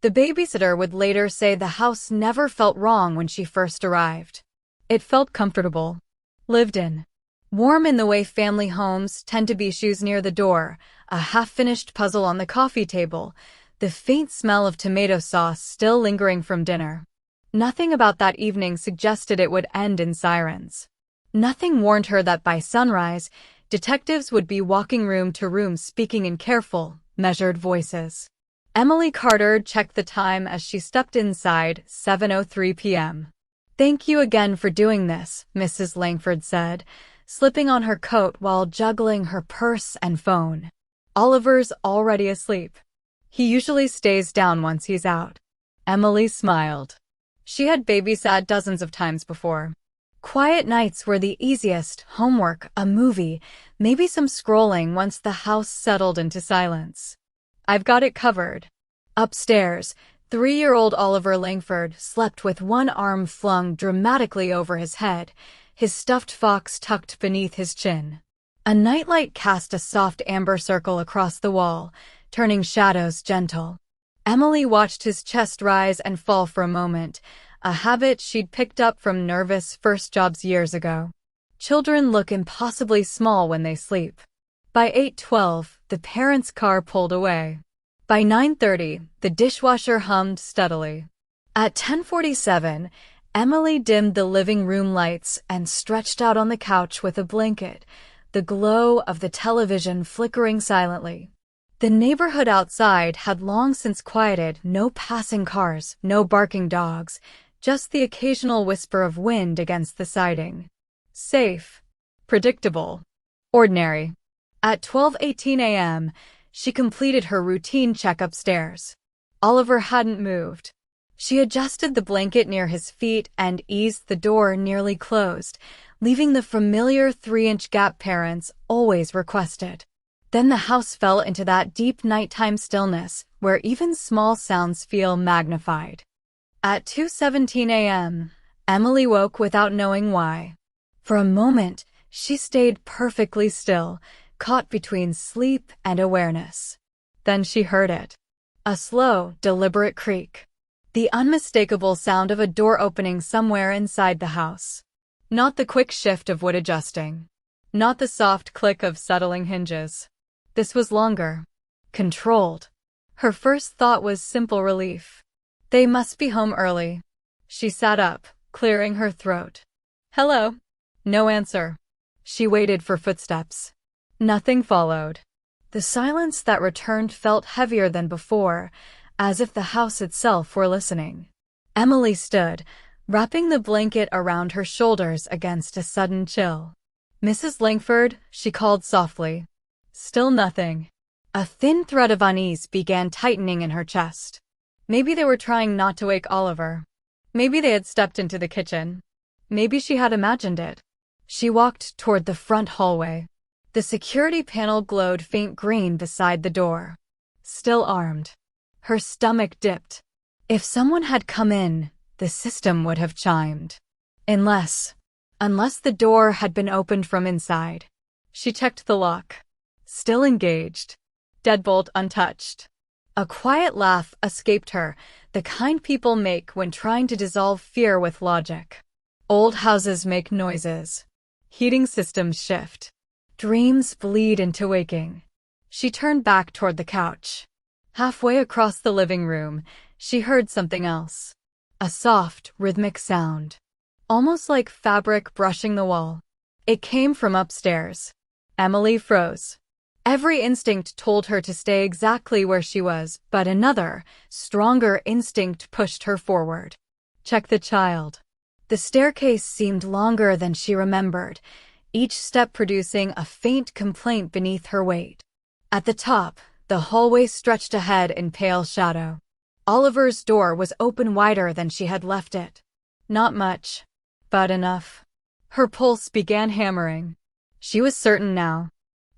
The babysitter would later say the house never felt wrong when she first arrived. It felt comfortable, lived in, warm in the way family homes tend to be. Shoes near the door, a half-finished puzzle on the coffee table, the faint smell of tomato sauce still lingering from dinner. Nothing about that evening suggested it would end in sirens. Nothing warned her that by sunrise, detectives would be walking room to room speaking in careful, measured voices. Emily Carter checked the time as she stepped inside, 7:03 p.m. "Thank you again for doing this," Mrs. Langford said, slipping on her coat while juggling her purse and phone. "Oliver's already asleep. He usually stays down once he's out." Emily smiled. She had babysat dozens of times before. Quiet nights were the easiest: homework, a movie, maybe some scrolling once the house settled into silence. "I've got it covered." Upstairs, 3-year-old Oliver Langford slept with one arm flung dramatically over his head, his stuffed fox tucked beneath his chin. A nightlight cast a soft amber circle across the wall, turning shadows gentle. Emily watched his chest rise and fall for a moment, a habit she'd picked up from nervous first jobs years ago. Children look impossibly small when they sleep. By 8:12, the parents' car pulled away. By 9:30, the dishwasher hummed steadily. At 10:47, Emily dimmed the living room lights and stretched out on the couch with a blanket, the glow of the television flickering silently. The neighborhood outside had long since quieted. No passing cars, no barking dogs, just the occasional whisper of wind against the siding. Safe, predictable, ordinary. At 12:18 a.m., she completed her routine check upstairs. Oliver hadn't moved. She adjusted the blanket near his feet and eased the door nearly closed, leaving the familiar 3-inch gap parents always requested. Then the house fell into that deep nighttime stillness where even small sounds feel magnified. At 2:17 a.m., Emily woke without knowing why. For a moment, she stayed perfectly still, caught between sleep and awareness. Then she heard it. A slow, deliberate creak. The unmistakable sound of a door opening somewhere inside the house. Not the quick shift of wood adjusting. Not the soft click of settling hinges. This was longer. Controlled. Her first thought was simple relief. They must be home early. She sat up, clearing her throat. "Hello." No answer. She waited for footsteps. Nothing followed. The silence that returned felt heavier than before, as if the house itself were listening. Emily stood, wrapping the blanket around her shoulders against a sudden chill. "Mrs. Langford," she called softly. Still nothing. A thin thread of unease began tightening in her chest. Maybe they were trying not to wake Oliver. Maybe they had stepped into the kitchen. Maybe she had imagined it. She walked toward the front hallway. The security panel glowed faint green beside the door. Still armed. Her stomach dipped. If someone had come in, the system would have chimed. Unless the door had been opened from inside. She checked the lock. Still engaged. Deadbolt untouched. A quiet laugh escaped her, the kind people make when trying to dissolve fear with logic. Old houses make noises. Heating systems shift. Dreams bleed into waking. She turned back toward the couch. Halfway across the living room, she heard something else. A soft, rhythmic sound. Almost like fabric brushing the wall. It came from upstairs. Emily froze. Every instinct told her to stay exactly where she was, but another, stronger instinct pushed her forward. Check the child. The staircase seemed longer than she remembered, each step producing a faint complaint beneath her weight. At the top, the hallway stretched ahead in pale shadow. Oliver's door was open wider than she had left it. Not much, but enough. Her pulse began hammering. She was certain now.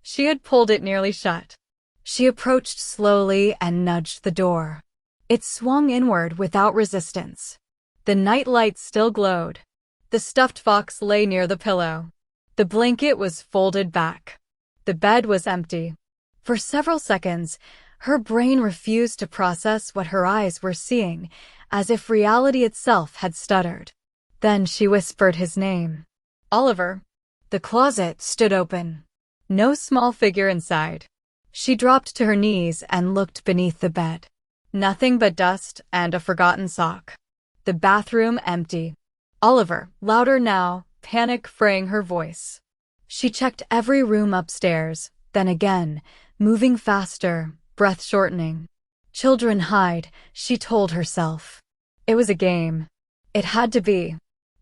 She had pulled it nearly shut. She approached slowly and nudged the door. It swung inward without resistance. The night light still glowed. The stuffed fox lay near the pillow. The blanket was folded back. The bed was empty. For several seconds, Her brain refused to process what her eyes were seeing, as if reality itself had stuttered. Then she whispered his name. Oliver. The closet stood open. No small figure inside. She dropped to her knees and looked beneath the bed. Nothing but dust and a forgotten sock. The bathroom empty. Oliver, louder now, panic fraying her voice. She checked every room upstairs, then again, moving faster, breath shortening. Children hide, she told herself. It was a game. It had to be.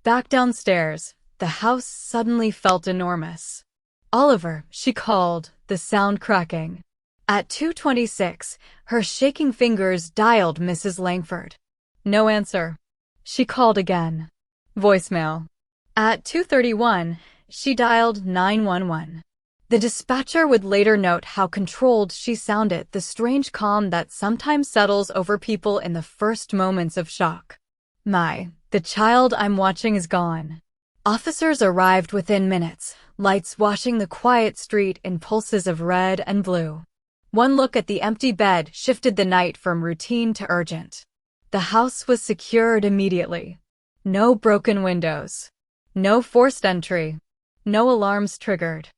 Back downstairs, the house suddenly felt enormous. Oliver, she called, the sound cracking. At 2:26, her shaking fingers dialed Mrs. Langford. No answer. She called again. Voicemail. At 2:31, she dialed 911. The dispatcher would later note how controlled she sounded, the strange calm that sometimes settles over people in the first moments of shock. The child I'm watching is gone. Officers arrived within minutes, lights washing the quiet street in pulses of red and blue. One look at the empty bed shifted the night from routine to urgent. The house was secured immediately. No broken windows. No forced entry. No alarms triggered.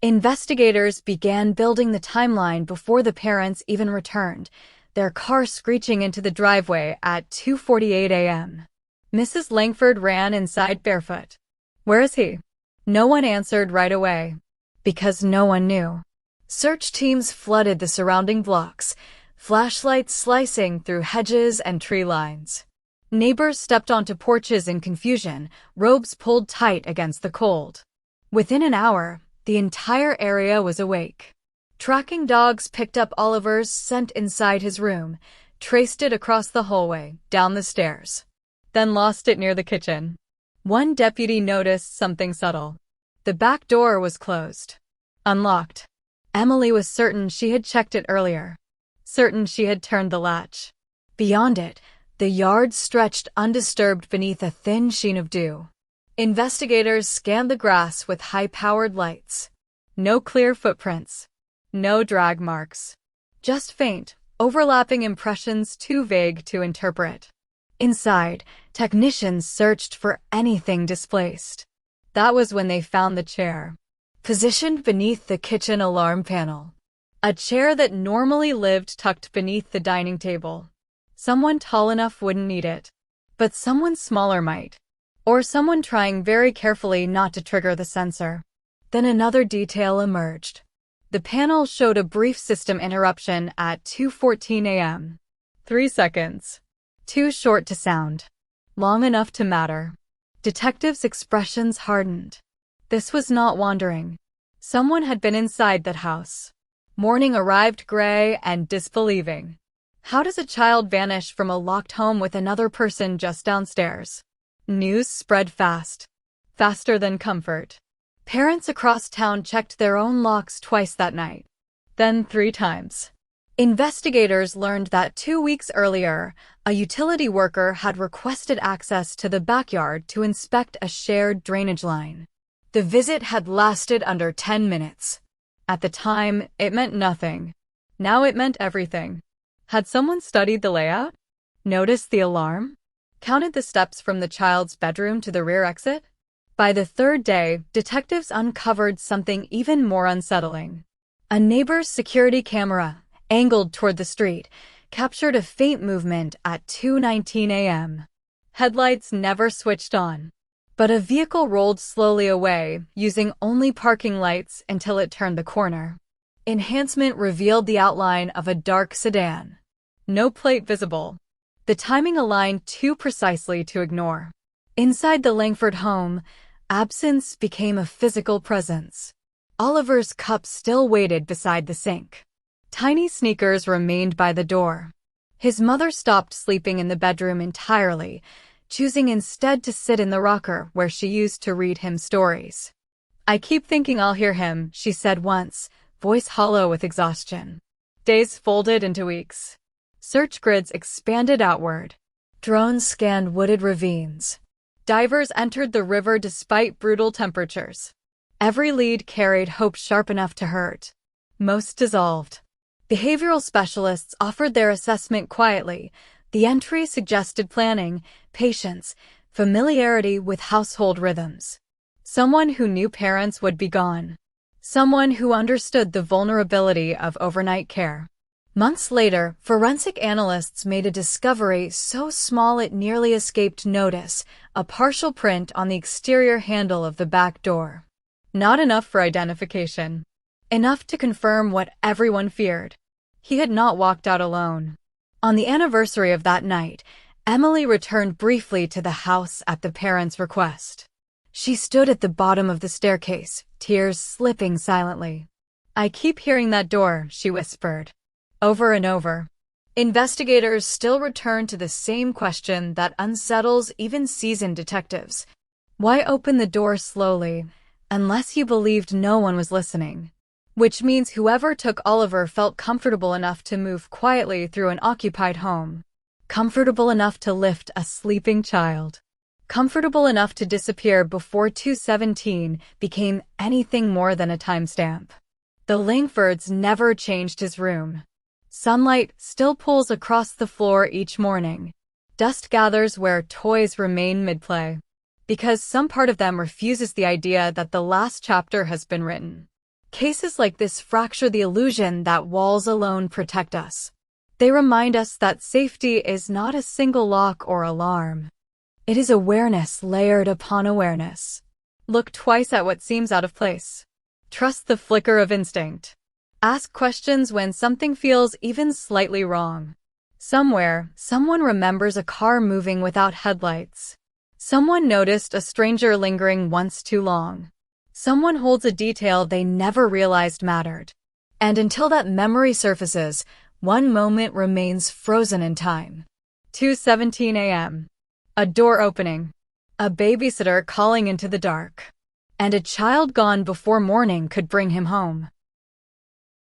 Investigators began building the timeline before the parents even returned, their car screeching into the driveway at 2:48 a.m. Mrs. Langford ran inside barefoot. Where is he? No one answered right away. Because no one knew. Search teams flooded the surrounding blocks, flashlights slicing through hedges and tree lines. Neighbors stepped onto porches in confusion, robes pulled tight against the cold. Within an hour, the entire area was awake. Tracking dogs picked up Oliver's scent inside his room, traced it across the hallway, down the stairs, then lost it near the kitchen. One deputy noticed something subtle. The back door was closed. Unlocked. Emily was certain she had checked it earlier. Certain she had turned the latch. Beyond it, the yard stretched undisturbed beneath a thin sheen of dew. Investigators scanned the grass with high-powered lights. No clear footprints. No drag marks. Just faint, overlapping impressions too vague to interpret. Inside, technicians searched for anything displaced. That was when they found the chair, positioned beneath the kitchen alarm panel. A chair that normally lived tucked beneath the dining table. Someone tall enough wouldn't need it, but someone smaller might. Or someone trying very carefully not to trigger the sensor. Then another detail emerged. The panel showed a brief system interruption at 2:14 a.m. 3 seconds. Too short to sound. Long enough to matter. Detectives' expressions hardened. This was not wandering. Someone had been inside that house. Morning arrived gray and disbelieving. How does a child vanish from a locked home with another person just downstairs? News spread fast. Faster than comfort. Parents across town checked their own locks twice that night. Then 3 times. Investigators learned that 2 weeks earlier, a utility worker had requested access to the backyard to inspect a shared drainage line. The visit had lasted under 10 minutes. At the time, it meant nothing. Now it meant everything. Had someone studied the layout? Noticed the alarm? Counted the steps from the child's bedroom to the rear exit? By the 3rd day, detectives uncovered something even more unsettling. A neighbor's security camera, angled toward the street, captured a faint movement at 2:19 a.m. Headlights never switched on. But a vehicle rolled slowly away, using only parking lights until it turned the corner. Enhancement revealed the outline of a dark sedan. No plate visible. The timing aligned too precisely to ignore. Inside the Langford home, absence became a physical presence. Oliver's cup still waited beside the sink. Tiny sneakers remained by the door. His mother stopped sleeping in the bedroom entirely, choosing instead to sit in the rocker where she used to read him stories. I keep thinking I'll hear him, she said once, voice hollow with exhaustion. Days folded into weeks. Search grids expanded outward. Drones scanned wooded ravines. Divers entered the river despite brutal temperatures. Every lead carried hope sharp enough to hurt. Most dissolved. Behavioral specialists offered their assessment quietly. The entry suggested planning, patience, familiarity with household rhythms. Someone who knew parents would be gone. Someone who understood the vulnerability of overnight care. Months later, forensic analysts made a discovery so small it nearly escaped notice: a partial print on the exterior handle of the back door. Not enough for identification. Enough to confirm what everyone feared. He had not walked out alone. On the anniversary of that night, Emily returned briefly to the house at the parents' request. She stood at the bottom of the staircase, tears slipping silently. "I keep hearing that door," she whispered. Over and over. Investigators still return to the same question that unsettles even seasoned detectives. Why open the door slowly, unless you believed no one was listening? Which means whoever took Oliver felt comfortable enough to move quietly through an occupied home. Comfortable enough to lift a sleeping child. Comfortable enough to disappear before 2:17 became anything more than a timestamp. The Langfords never changed his room. Sunlight still pulls across the floor each morning. Dust gathers where toys remain mid-play. Because some part of them refuses the idea that the last chapter has been written. Cases like this fracture the illusion that walls alone protect us. They remind us that safety is not a single lock or alarm. It is awareness layered upon awareness. Look twice at what seems out of place. Trust the flicker of instinct. Ask questions when something feels even slightly wrong. Somewhere, someone remembers a car moving without headlights. Someone noticed a stranger lingering once too long. Someone holds a detail they never realized mattered. And until that memory surfaces, one moment remains frozen in time. 2:17 a.m. A door opening. A babysitter calling into the dark. And a child gone before morning could bring him home.